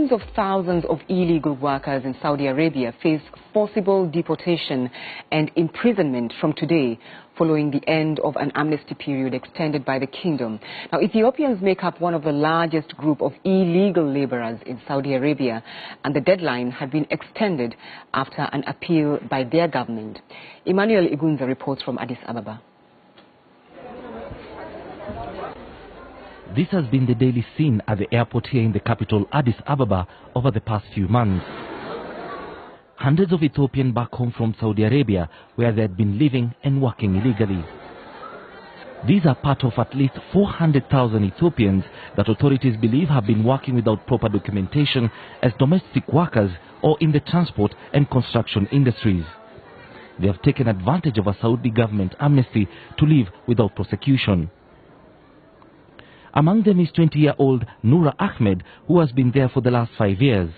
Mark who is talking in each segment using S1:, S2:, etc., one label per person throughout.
S1: Tens of thousands of illegal workers in Saudi Arabia face forcible deportation and imprisonment from today, following the end of an amnesty period extended by the kingdom. Now, Ethiopians make up one of the largest group of illegal laborers in Saudi Arabia, and the deadline had been extended after an appeal by their government. Emmanuel Igunza reports from Addis Ababa.
S2: This has been the daily scene at the airport here in the capital, Addis Ababa, over the past few months. Hundreds of Ethiopians back home from Saudi Arabia, where they had been living and working illegally. These are part of at least 400,000 Ethiopians that authorities believe have been working without proper documentation as domestic workers or in the transport and construction industries. They have taken advantage of a Saudi government amnesty to live without prosecution. Among them is 20-year-old Noura Ahmed, who has been there for the last 5 years.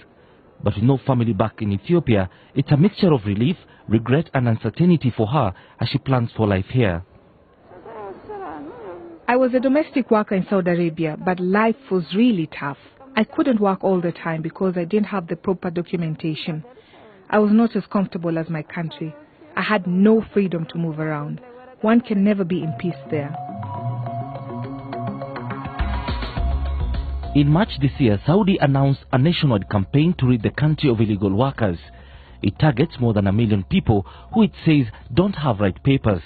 S2: But with no family back in Ethiopia, it's a mixture of relief, regret and uncertainty for her as she plans for life here.
S3: I was a domestic worker in Saudi Arabia, but life was really tough. I couldn't work all the time because I didn't have the proper documentation. I was not as comfortable as my country. I had no freedom to move around. One can never be in peace there.
S2: In March this year, Saudi announced a nationwide campaign to rid the country of illegal workers. It targets more than 1 million people who it says don't have right papers.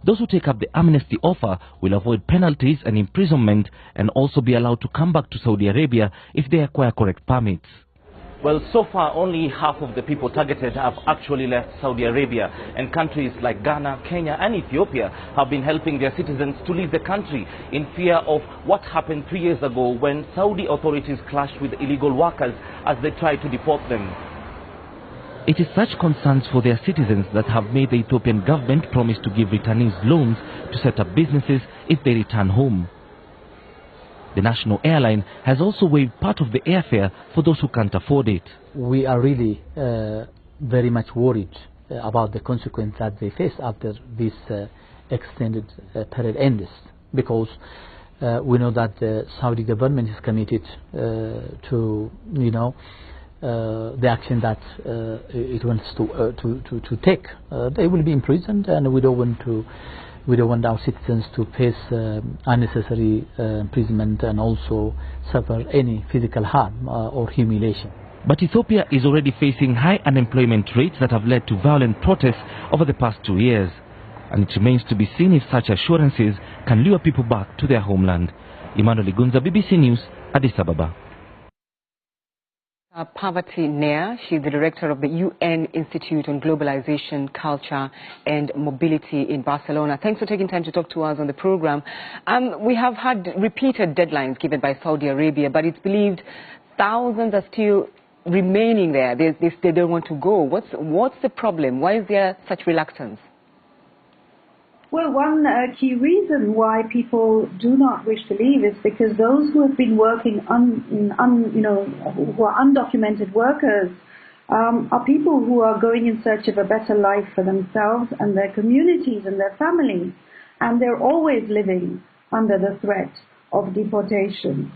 S2: Those who take up the amnesty offer will avoid penalties and imprisonment and also be allowed to come back to Saudi Arabia if they acquire correct permits. Well, so far only half of the people targeted have actually left Saudi Arabia, and countries like Ghana, Kenya and Ethiopia have been helping their citizens to leave the country in fear of what happened 3 years ago when Saudi authorities clashed with illegal workers as they tried to deport them. It is such concerns for their citizens that have made the Ethiopian government promise to give returnees loans to set up businesses if they return home. The national airline has also waived part of the airfare for those who can't afford it.
S4: We are really very much worried about the consequence that they face after this extended period ends, because we know that the Saudi government is committed to, the action that it wants to take. They will be imprisoned, and we don't want our citizens to face unnecessary imprisonment and also suffer any physical harm or humiliation.
S2: But Ethiopia is already facing high unemployment rates that have led to violent protests over the past 2 years. And it remains to be seen if such assurances can lure people back to their homeland. Emmanuel Igunza, BBC News, Addis Ababa.
S1: Poverty Nair, she's the director of the UN Institute on Globalization, Culture and Mobility in Barcelona. Thanks for taking time to talk to us on the program. We have had repeated deadlines given by Saudi Arabia, but it's believed thousands are still remaining there. They don't want to go. What's the problem? Why is there such reluctance?
S5: Well, one key reason why people do not wish to leave is because those who have been working, who are undocumented workers, are people who are going in search of a better life for themselves and their communities and their families, and they're always living under the threat of deportation.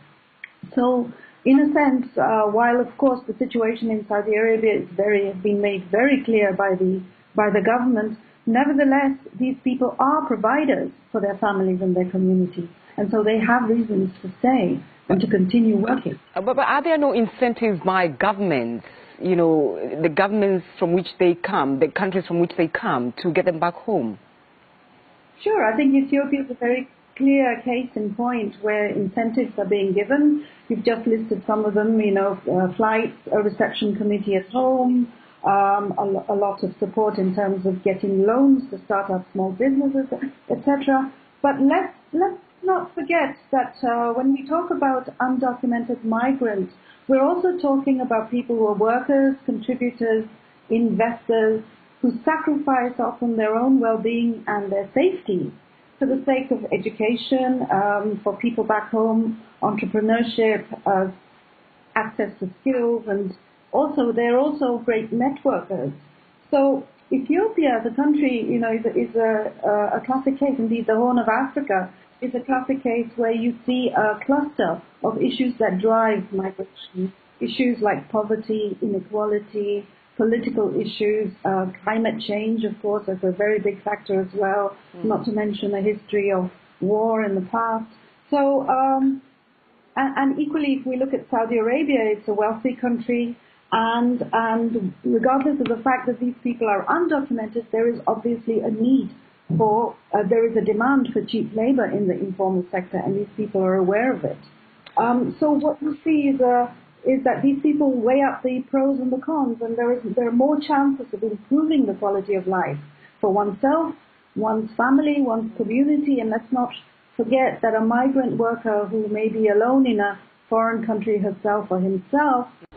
S5: So, in a sense, while of course the situation in Saudi Arabia has been made very clear by the government, nevertheless, these people are providers for their families and their communities, and so they have reasons to stay and to continue working.
S1: But are there no incentives by governments, the governments from which they come, the countries from which they come, to get them back home?
S5: Sure, I think Ethiopia is a very clear case in point where incentives are being given. You've just listed some of them, flights, a reception committee at home, a lot of support in terms of getting loans to start up small businesses, etc. But let's not forget that when we talk about undocumented migrants, we're also talking about people who are workers, contributors, investors, who sacrifice often their own well-being and their safety for the sake of education, for people back home, entrepreneurship, access to skills, and also, they're also great networkers. So Ethiopia, the country, is a classic case. Indeed, the Horn of Africa is a classic case where you see a cluster of issues that drive migration. issues like poverty, inequality, political issues, climate change, of course, is a very big factor as well, not to mention a history of war in the past. So, and equally, if we look at Saudi Arabia, it's a wealthy country, and regardless of the fact that these people are undocumented, there is obviously a need for, there is a demand for cheap labor in the informal sector, and these people are aware of it. So what we see is that these people weigh up the pros and the cons, and there are more chances of improving the quality of life for oneself, one's family, one's community, and let's not forget that a migrant worker who may be alone in a foreign country herself or himself